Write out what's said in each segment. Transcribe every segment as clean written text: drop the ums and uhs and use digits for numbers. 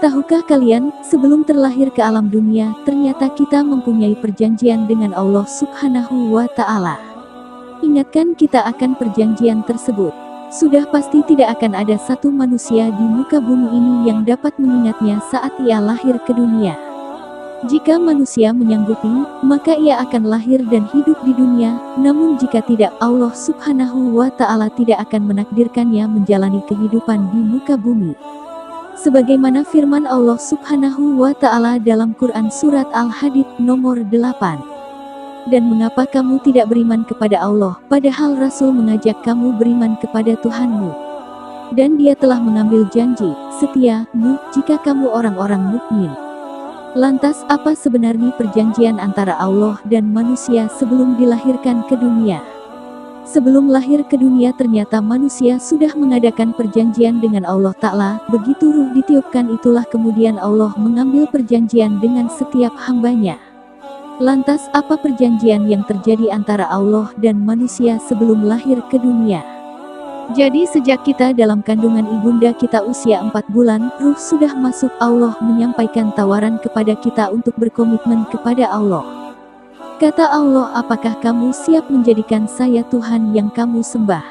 Tahukah kalian, sebelum terlahir ke alam dunia, ternyata kita mempunyai perjanjian dengan Allah Subhanahu wa Ta'ala. Ingatkan kita akan perjanjian tersebut. Sudah pasti tidak akan ada satu manusia di muka bumi ini yang dapat mengingatnya saat ia lahir ke dunia. Jika manusia menyanggupi, maka ia akan lahir dan hidup di dunia, namun jika tidak, Allah Subhanahu wa Ta'ala tidak akan menakdirkannya menjalani kehidupan di muka bumi. Sebagaimana firman Allah Subhanahu wa Ta'ala dalam Quran Surat Al-Hadid nomor 8. Dan mengapa kamu tidak beriman kepada Allah, padahal Rasul mengajak kamu beriman kepada Tuhanmu? Dan Dia telah mengambil janji setia-Mu jika kamu orang-orang mukmin. Lantas apa sebenarnya perjanjian antara Allah dan manusia sebelum dilahirkan ke dunia? Sebelum lahir ke dunia ternyata manusia sudah mengadakan perjanjian dengan Allah Ta'ala. Begitu ruh ditiupkan itulah kemudian Allah mengambil perjanjian dengan setiap hambanya. Lantas apa perjanjian yang terjadi antara Allah dan manusia sebelum lahir ke dunia? Jadi sejak kita dalam kandungan ibunda kita usia 4 bulan, ruh sudah masuk. Allah menyampaikan tawaran kepada kita untuk berkomitmen kepada Allah. Kata Allah, apakah kamu siap menjadikan saya Tuhan yang kamu sembah?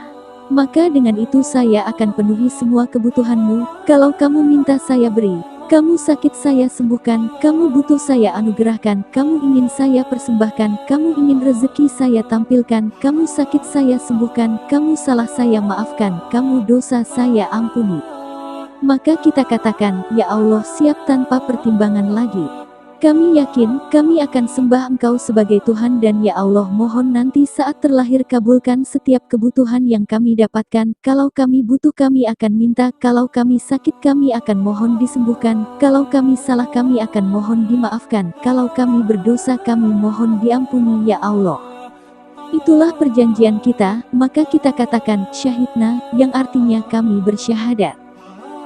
Maka dengan itu saya akan penuhi semua kebutuhanmu. Kalau kamu minta saya beri, kamu sakit saya sembuhkan, kamu butuh saya anugerahkan, kamu ingin saya persembahkan, kamu ingin rezeki saya tampilkan, kamu sakit saya sembuhkan, kamu salah saya maafkan, kamu dosa saya ampuni. Maka kita katakan, ya Allah siap tanpa pertimbangan lagi. Kami yakin, kami akan sembah Engkau sebagai Tuhan dan ya Allah mohon nanti saat terlahir kabulkan setiap kebutuhan yang kami dapatkan. Kalau kami butuh kami akan minta, kalau kami sakit kami akan mohon disembuhkan, kalau kami salah kami akan mohon dimaafkan, kalau kami berdosa kami mohon diampuni ya Allah. Itulah perjanjian kita, maka kita katakan syahidna, yang artinya kami bersyahadat.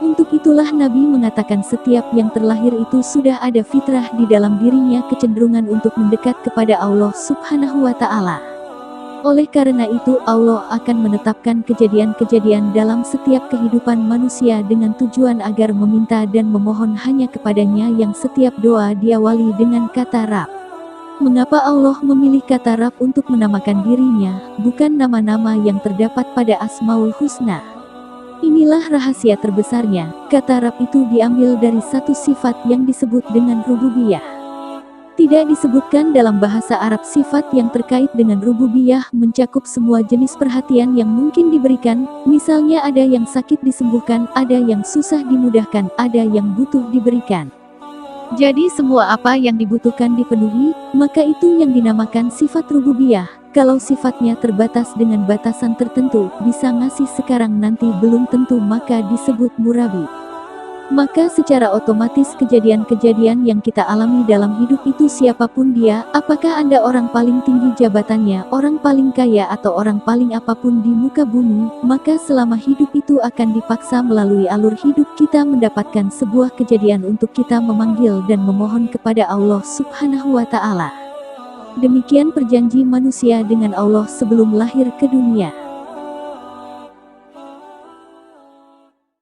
Untuk itulah Nabi mengatakan setiap yang terlahir itu sudah ada fitrah di dalam dirinya kecenderungan untuk mendekat kepada Allah Subhanahu wa Ta'ala. Oleh karena itu Allah akan menetapkan kejadian-kejadian dalam setiap kehidupan manusia dengan tujuan agar meminta dan memohon hanya kepadanya yang setiap doa diawali dengan kata Rabb. Mengapa Allah memilih kata Rabb untuk menamakan dirinya, bukan nama-nama yang terdapat pada Asmaul Husna? Inilah rahasia terbesarnya, kata Rabb itu diambil dari satu sifat yang disebut dengan rububiyah. Tidak disebutkan dalam bahasa Arab sifat yang terkait dengan rububiyah mencakup semua jenis perhatian yang mungkin diberikan, misalnya ada yang sakit disembuhkan, ada yang susah dimudahkan, ada yang butuh diberikan. Jadi semua apa yang dibutuhkan dipenuhi, maka itu yang dinamakan sifat rububiyah. Kalau sifatnya terbatas dengan batasan tertentu, bisa ngasih sekarang nanti belum tentu maka disebut murabi. Maka secara otomatis kejadian-kejadian yang kita alami dalam hidup itu siapapun dia, apakah Anda orang paling tinggi jabatannya, orang paling kaya atau orang paling apapun di muka bumi, maka selama hidup itu akan dipaksa melalui alur hidup kita mendapatkan sebuah kejadian untuk kita memanggil dan memohon kepada Allah Subhanahu wa Ta'ala. Demikian perjanji manusia dengan Allah sebelum lahir ke dunia.